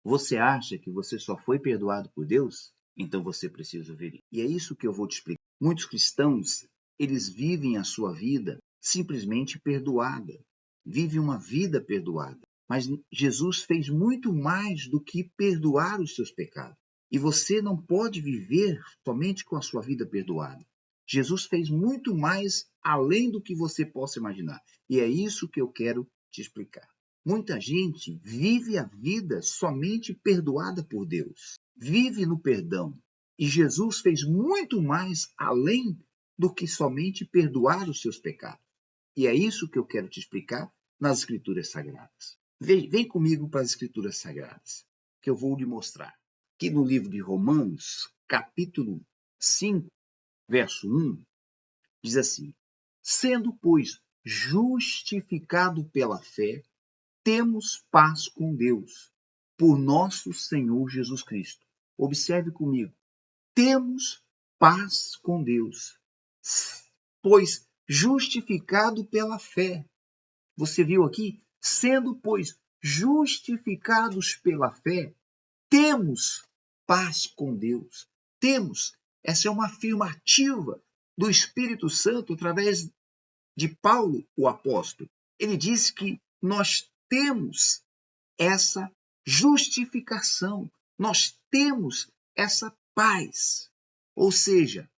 Você acha que você só foi perdoado por Deus? Então você precisa ver isso. E é isso que eu vou te explicar. Muitos cristãos, eles vivem a sua vida simplesmente perdoada. Vivem uma vida perdoada. Mas Jesus fez muito mais do que perdoar os seus pecados. E você não pode viver somente com a sua vida perdoada. Jesus fez muito mais além do que você possa imaginar. E é isso que eu quero te explicar. Muita gente vive a vida somente perdoada por Deus. Vive no perdão. E Jesus fez muito mais além do que somente perdoar os seus pecados. E é isso que eu quero te explicar nas Escrituras Sagradas. Vem comigo para as Escrituras Sagradas, que eu vou lhe mostrar. Aqui no livro de Romanos, capítulo 5, verso 1, diz assim: sendo, pois, justificado pela fé, temos paz com Deus, por nosso Senhor Jesus Cristo. Observe comigo. Temos paz com Deus, pois justificado pela fé. Você viu aqui? Sendo, pois, justificados pela fé, temos paz com Deus. Temos. Essa é uma afirmativa do Espírito Santo através de Paulo, o apóstolo. Ele diz que nós temos essa justificação, nós temos essa paz. Ou seja,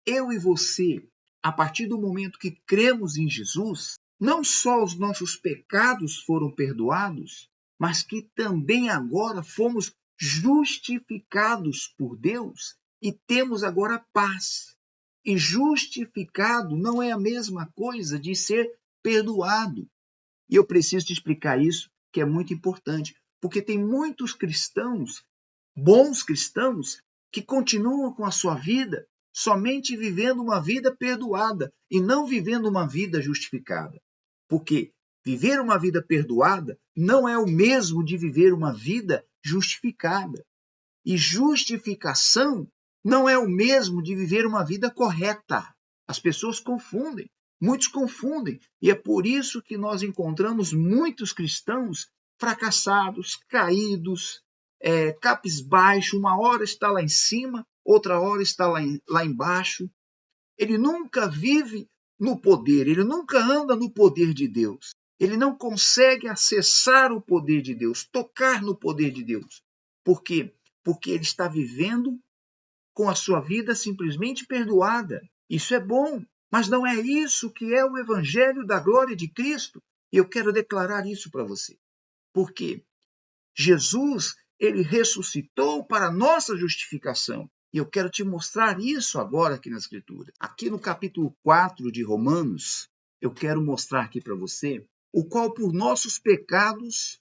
eu e você, a partir do momento que cremos em Jesus, não só os nossos pecados foram perdoados, mas que também agora fomos justificados por Deus e temos agora paz. E justificado não é a mesma coisa de ser perdoado. E eu preciso te explicar isso, que é muito importante, porque tem muitos cristãos, bons cristãos, que continuam com a sua vida somente vivendo uma vida perdoada e não vivendo uma vida justificada. Porque viver uma vida perdoada não é o mesmo de viver uma vida justificada. E justificação não é o mesmo de viver uma vida correta. As pessoas confundem. Muitos confundem, e é por isso que nós encontramos muitos cristãos fracassados, caídos, cabisbaixo, uma hora está lá em cima, outra hora está lá embaixo. Ele nunca vive no poder, ele nunca anda no poder de Deus. Ele não consegue acessar o poder de Deus, tocar no poder de Deus. Por quê? Porque ele está vivendo com a sua vida simplesmente perdoada. Isso é bom. Mas não é isso que é o Evangelho da glória de Cristo. E eu quero declarar isso para você. Porque Jesus, ele ressuscitou para a nossa justificação. E eu quero te mostrar isso agora aqui na Escritura. Aqui no capítulo 4 de Romanos, eu quero mostrar aqui para você o qual por nossos pecados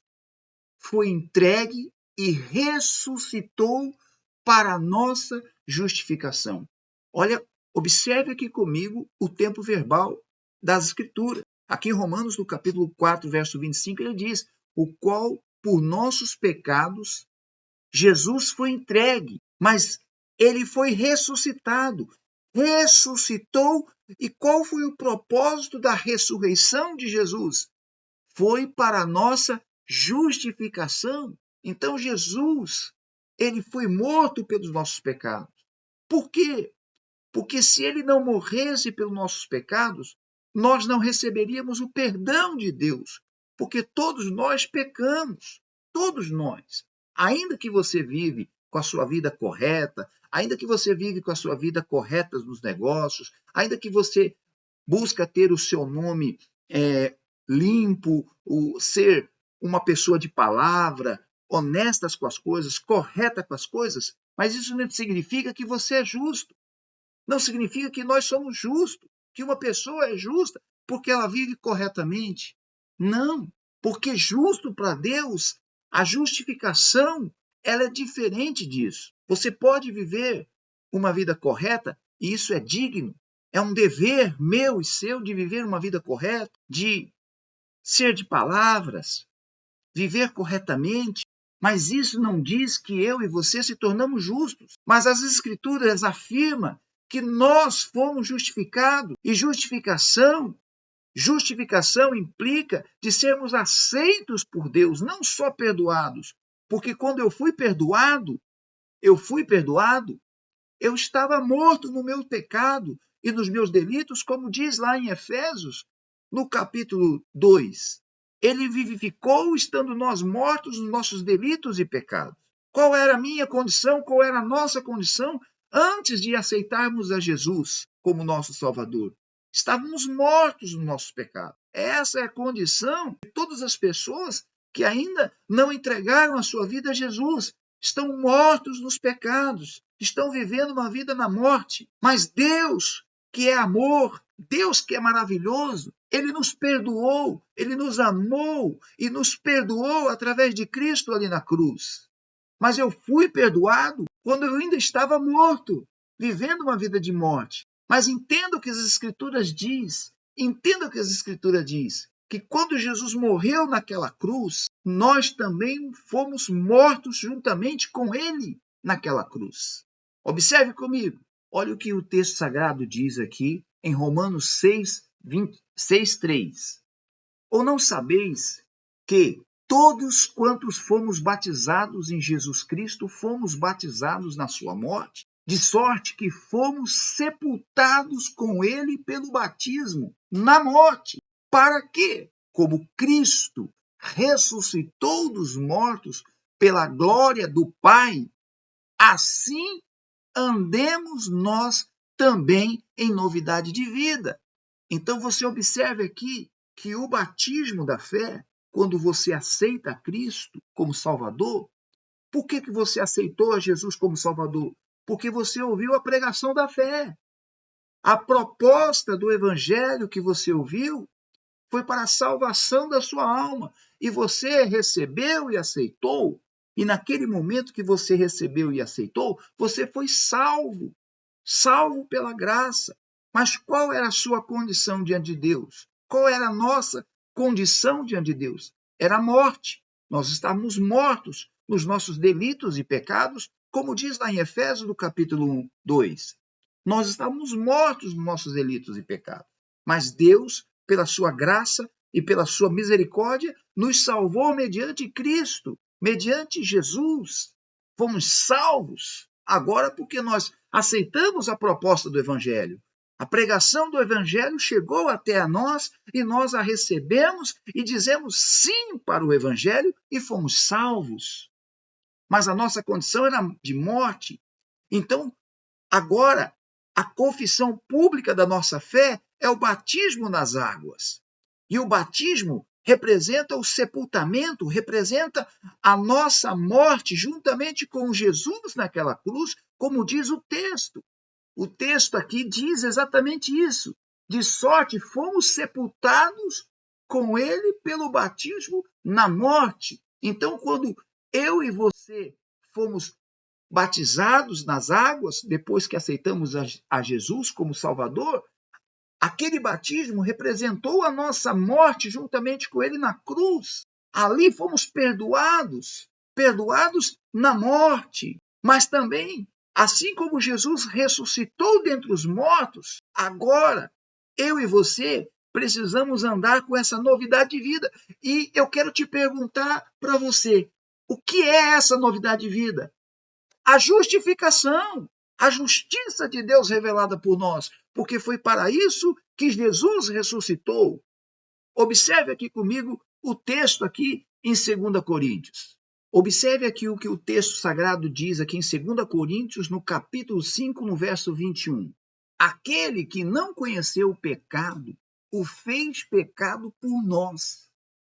foi entregue e ressuscitou para a nossa justificação. Olha, observe aqui comigo o tempo verbal das Escrituras. Aqui em Romanos, no capítulo 4, verso 25, ele diz: o qual, por nossos pecados, Jesus foi entregue, mas ele foi ressuscitado. Ressuscitou, e qual foi o propósito da ressurreição de Jesus? Foi para a nossa justificação. Então, Jesus, ele foi morto pelos nossos pecados. Por quê? Porque se ele não morresse pelos nossos pecados, nós não receberíamos o perdão de Deus. Porque todos nós pecamos. Todos nós. Ainda que você vive com a sua vida correta, ainda que você vive com a sua vida correta nos negócios, ainda que você busca ter o seu nome limpo, ser uma pessoa de palavra, honestas com as coisas, correta com as coisas, mas isso não significa que você é justo. Não significa que nós somos justos, que uma pessoa é justa porque ela vive corretamente. Não, porque justo para Deus, a justificação, ela é diferente disso. Você pode viver uma vida correta e isso é digno. É um dever meu e seu de viver uma vida correta, de ser de palavras, viver corretamente, mas isso não diz que eu e você se tornamos justos. Mas as Escrituras afirmam que nós fomos justificados, e justificação implica de sermos aceitos por Deus, não só perdoados, Porque quando eu fui perdoado, eu estava morto no meu pecado e nos meus delitos, como diz lá em Efésios, no capítulo 2. Ele vivificou estando nós mortos nos nossos delitos e pecados. Qual era a minha condição, qual era a nossa condição antes de aceitarmos a Jesus como nosso Salvador? Estávamos mortos nos nossos pecados. Essa é a condição de todas as pessoas que ainda não entregaram a sua vida a Jesus. Estão mortos nos pecados, estão vivendo uma vida na morte. Mas Deus, que é amor, Deus que é maravilhoso, Ele nos perdoou, Ele nos amou e nos perdoou através de Cristo ali na cruz. Mas eu fui perdoado quando eu ainda estava morto, vivendo uma vida de morte. Mas entenda o que as Escrituras diz, que quando Jesus morreu naquela cruz, nós também fomos mortos juntamente com ele naquela cruz. Observe comigo, olha o que o texto sagrado diz aqui em Romanos 6:3. Ou não sabeis que todos quantos fomos batizados em Jesus Cristo, fomos batizados na sua morte? De sorte que fomos sepultados com ele pelo batismo na morte. Para que, como Cristo ressuscitou dos mortos pela glória do Pai, assim andemos nós também em novidade de vida. Então você observe aqui que o batismo da fé, quando você aceita Cristo como Salvador, por que você aceitou a Jesus como Salvador? Porque você ouviu a pregação da fé. A proposta do evangelho que você ouviu foi para a salvação da sua alma. E você recebeu e aceitou. E naquele momento que você recebeu e aceitou, você foi salvo. Salvo pela graça. Mas qual era a sua condição diante de Deus? Qual era a nossa condição diante de Deus? Era a morte. Nós estávamos mortos nos nossos delitos e pecados, como diz lá em Efésios, no capítulo 2. Nós estávamos mortos nos nossos delitos e pecados. Mas Deus, pela sua graça e pela sua misericórdia, nos salvou mediante Cristo, mediante Jesus. Fomos salvos agora porque nós aceitamos a proposta do Evangelho. A pregação do Evangelho chegou até a nós e nós a recebemos e dizemos sim para o Evangelho e fomos salvos. Mas a nossa condição era de morte. Então, agora, a confissão pública da nossa fé é o batismo nas águas. E o batismo representa o sepultamento, representa a nossa morte juntamente com Jesus naquela cruz, como diz o texto. O texto aqui diz exatamente isso. De sorte, fomos sepultados com ele pelo batismo na morte. Então, quando eu e você fomos batizados nas águas, depois que aceitamos a Jesus como Salvador, aquele batismo representou a nossa morte juntamente com ele na cruz. Ali fomos perdoados na morte, mas também, assim como Jesus ressuscitou dentre os mortos, agora eu e você precisamos andar com essa novidade de vida. E eu quero te perguntar para você, o que é essa novidade de vida? A justificação, a justiça de Deus revelada por nós, porque foi para isso que Jesus ressuscitou. Observe aqui comigo o texto aqui em 2 Coríntios. Observe aqui o que o texto sagrado diz aqui em 2 Coríntios, no capítulo 5, no verso 21. Aquele que não conheceu o pecado, o fez pecado por nós,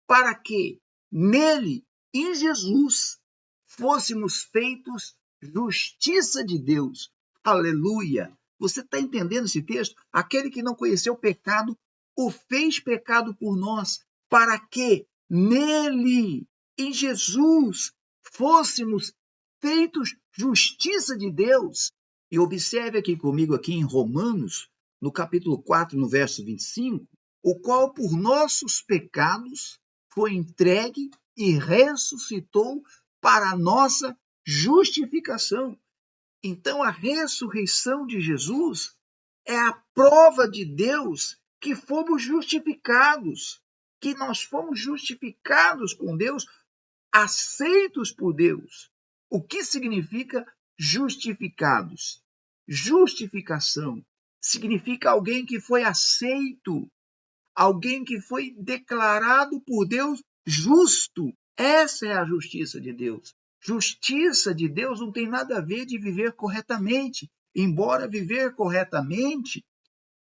para que nele, em Jesus, fôssemos feitos justiça de Deus. Aleluia! Você está entendendo esse texto? Aquele que não conheceu o pecado, o fez pecado por nós, para que nele, em Jesus, fôssemos feitos justiça de Deus. E observe aqui comigo, aqui em Romanos, no capítulo 4, no verso 25, o qual por nossos pecados foi entregue e ressuscitou para a nossa justificação. Então, a ressurreição de Jesus é a prova de Deus que fomos justificados, que nós fomos justificados com Deus aceitos por Deus. O que significa justificados? Justificação significa alguém que foi aceito, alguém que foi declarado por Deus justo. Essa é a justiça de Deus. Justiça de Deus não tem nada a ver de viver corretamente, embora viver corretamente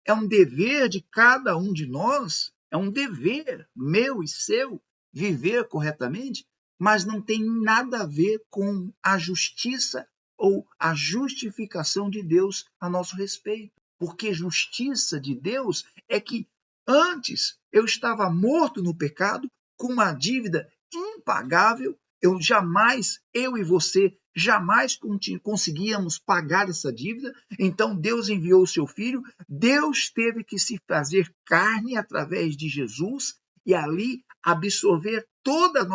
é um dever de cada um de nós, é um dever meu e seu viver corretamente, mas não tem nada a ver com a justiça ou a justificação de Deus a nosso respeito. Porque justiça de Deus é que antes eu estava morto no pecado, com uma dívida impagável, eu e você jamais conseguíamos pagar essa dívida, então Deus enviou o seu filho, Deus teve que se fazer carne através de Jesus e ali absorver todas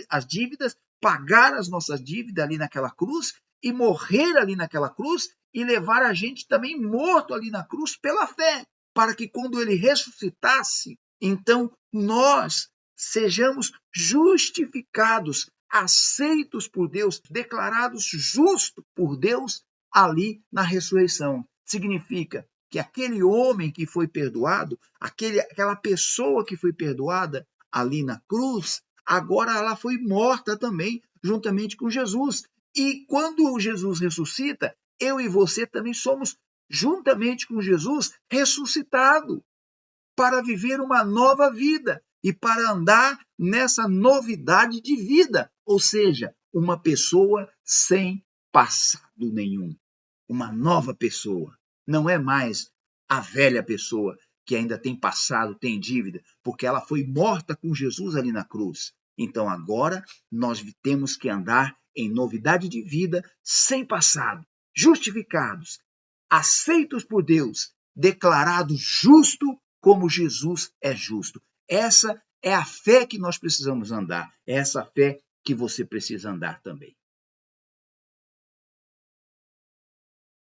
as dívidas, pagar as nossas dívidas ali naquela cruz e morrer ali naquela cruz e levar a gente também morto ali na cruz pela fé, para que quando ele ressuscitasse, então nós sejamos justificados, aceitos por Deus, declarados justos por Deus ali na ressurreição. Significa que aquele homem que foi perdoado, aquela pessoa que foi perdoada ali na cruz, agora ela foi morta também, juntamente com Jesus. E quando Jesus ressuscita, eu e você também somos, juntamente com Jesus, ressuscitados para viver uma nova vida e para andar nessa novidade de vida, ou seja, uma pessoa sem passado nenhum, uma nova pessoa. Não é mais a velha pessoa que ainda tem passado, tem dívida, porque ela foi morta com Jesus ali na cruz. Então agora nós temos que andar em novidade de vida, sem passado, justificados, aceitos por Deus, declarados justo como Jesus é justo. Essa é a fé que nós precisamos andar, é essa fé que você precisa andar também.